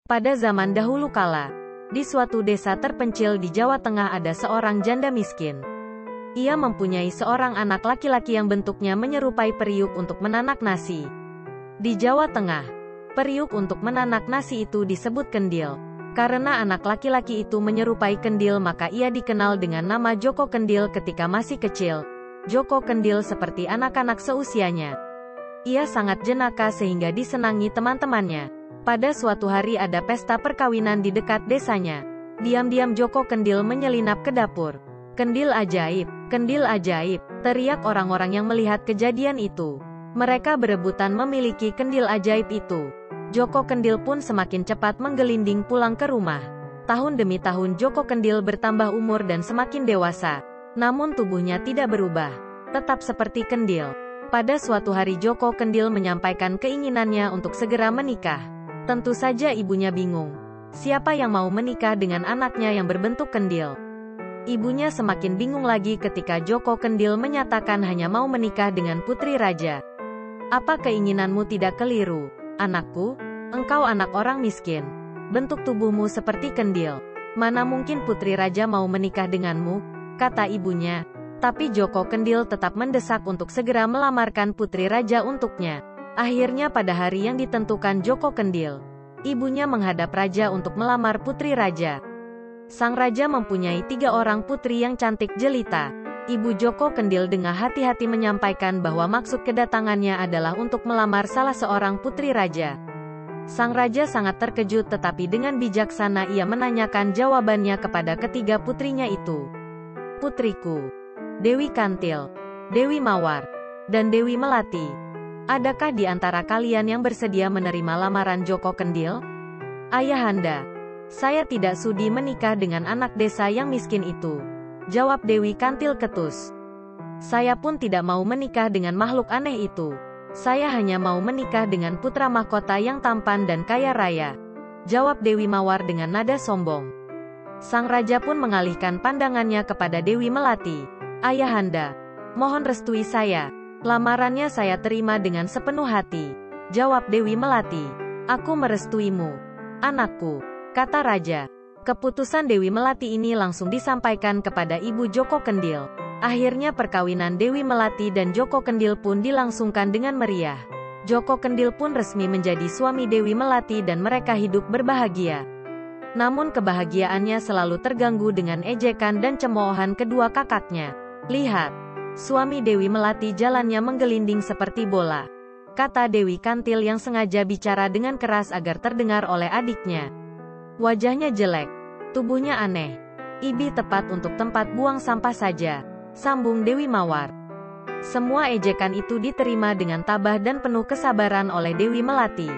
Pada zaman dahulu kala, di suatu desa terpencil di Jawa Tengah ada seorang janda miskin. Ia mempunyai seorang anak laki-laki yang bentuknya menyerupai periuk untuk menanak nasi. Di Jawa Tengah, periuk untuk menanak nasi itu disebut kendil. Karena anak laki-laki itu menyerupai kendil, maka ia dikenal dengan nama Joko Kendil ketika masih kecil. Joko Kendil seperti anak-anak seusianya. Ia sangat jenaka sehingga disenangi teman-temannya. Pada suatu hari ada pesta perkawinan di dekat desanya. Diam-diam Joko Kendil menyelinap ke dapur. "Kendil ajaib, kendil ajaib," teriak orang-orang yang melihat kejadian itu. Mereka berebutan memiliki kendil ajaib itu. Joko Kendil pun semakin cepat menggelinding pulang ke rumah. Tahun demi tahun Joko Kendil bertambah umur dan semakin dewasa. Namun tubuhnya tidak berubah, tetap seperti kendil. Pada suatu hari Joko Kendil menyampaikan keinginannya untuk segera menikah. Tentu saja ibunya bingung. Siapa yang mau menikah dengan anaknya yang berbentuk kendil? Ibunya semakin bingung lagi ketika Joko Kendil menyatakan hanya mau menikah dengan putri raja. "Apa keinginanmu tidak keliru, anakku? Engkau anak orang miskin. Bentuk tubuhmu seperti kendil. Mana mungkin putri raja mau menikah denganmu?" kata ibunya. Tapi Joko Kendil tetap mendesak untuk segera melamarkan putri raja untuknya. Akhirnya pada hari yang ditentukan Joko Kendil, ibunya menghadap raja untuk melamar putri raja. Sang raja mempunyai 3 orang putri yang cantik jelita. Ibu Joko Kendil dengan hati-hati menyampaikan bahwa maksud kedatangannya adalah untuk melamar salah seorang putri raja. Sang raja sangat terkejut, tetapi dengan bijaksana ia menanyakan jawabannya kepada ketiga putrinya itu. "Putriku, Dewi Kantil, Dewi Mawar, dan Dewi Melati, adakah di antara kalian yang bersedia menerima lamaran Joko Kendil?" "Ayahanda, saya tidak sudi menikah dengan anak desa yang miskin itu," jawab Dewi Kantil ketus. "Saya pun tidak mau menikah dengan makhluk aneh itu. Saya hanya mau menikah dengan putra mahkota yang tampan dan kaya raya," jawab Dewi Mawar dengan nada sombong. Sang raja pun mengalihkan pandangannya kepada Dewi Melati. "Ayahanda, mohon restui saya. Lamarannya saya terima dengan sepenuh hati," jawab Dewi Melati. "Aku merestuimu, anakku," kata raja. Keputusan Dewi Melati ini langsung disampaikan kepada ibu Joko Kendil. Akhirnya perkawinan Dewi Melati dan Joko Kendil pun dilangsungkan dengan meriah. Joko Kendil pun resmi menjadi suami Dewi Melati dan mereka hidup berbahagia. Namun kebahagiaannya selalu terganggu dengan ejekan dan cemoohan kedua kakaknya. "Lihat, suami Dewi Melati jalannya menggelinding seperti bola," kata Dewi Kantil yang sengaja bicara dengan keras agar terdengar oleh adiknya. "Wajahnya jelek, tubuhnya aneh. Ibi tepat untuk tempat buang sampah saja," sambung Dewi Mawar. Semua ejekan itu diterima dengan tabah dan penuh kesabaran oleh Dewi Melati.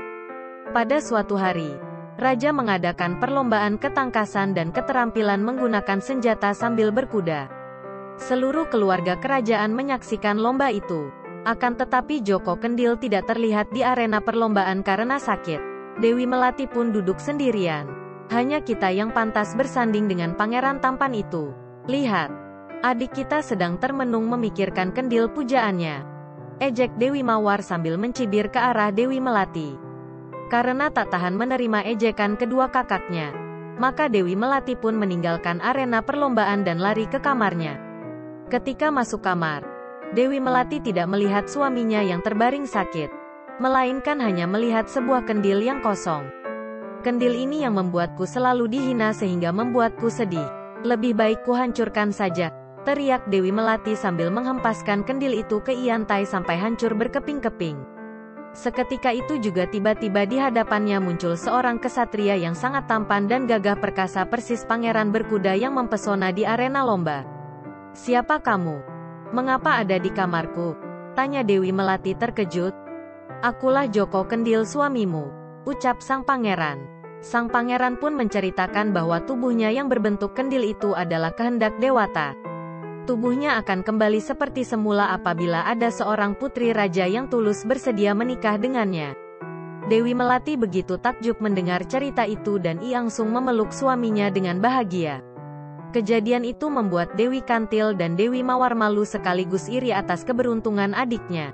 Pada suatu hari, raja mengadakan perlombaan ketangkasan dan keterampilan menggunakan senjata sambil berkuda. Seluruh keluarga kerajaan menyaksikan lomba itu. Akan tetapi Joko Kendil tidak terlihat di arena perlombaan karena sakit. Dewi Melati pun duduk sendirian. "Hanya kita yang pantas bersanding dengan pangeran tampan itu. Lihat, adik kita sedang termenung memikirkan kendil pujaannya," ejek Dewi Mawar sambil mencibir ke arah Dewi Melati. Karena tak tahan menerima ejekan kedua kakaknya, maka Dewi Melati pun meninggalkan arena perlombaan dan lari ke kamarnya. Ketika masuk kamar, Dewi Melati tidak melihat suaminya yang terbaring sakit, melainkan hanya melihat sebuah kendil yang kosong. "Kendil ini yang membuatku selalu dihina sehingga membuatku sedih. Lebih baik kuhancurkan saja," teriak Dewi Melati sambil menghempaskan kendil itu ke lantai sampai hancur berkeping-keping. Seketika itu juga tiba-tiba di hadapannya muncul seorang kesatria yang sangat tampan dan gagah perkasa persis pangeran berkuda yang mempesona di arena lomba. "Siapa kamu? Mengapa ada di kamarku?" tanya Dewi Melati terkejut. "Akulah Joko Kendil suamimu," ucap sang pangeran. Sang pangeran pun menceritakan bahwa tubuhnya yang berbentuk kendil itu adalah kehendak dewata. Tubuhnya akan kembali seperti semula apabila ada seorang putri raja yang tulus bersedia menikah dengannya. Dewi Melati begitu takjub mendengar cerita itu dan ia langsung memeluk suaminya dengan bahagia. Kejadian itu membuat Dewi Kantil dan Dewi Mawar malu sekaligus iri atas keberuntungan adiknya.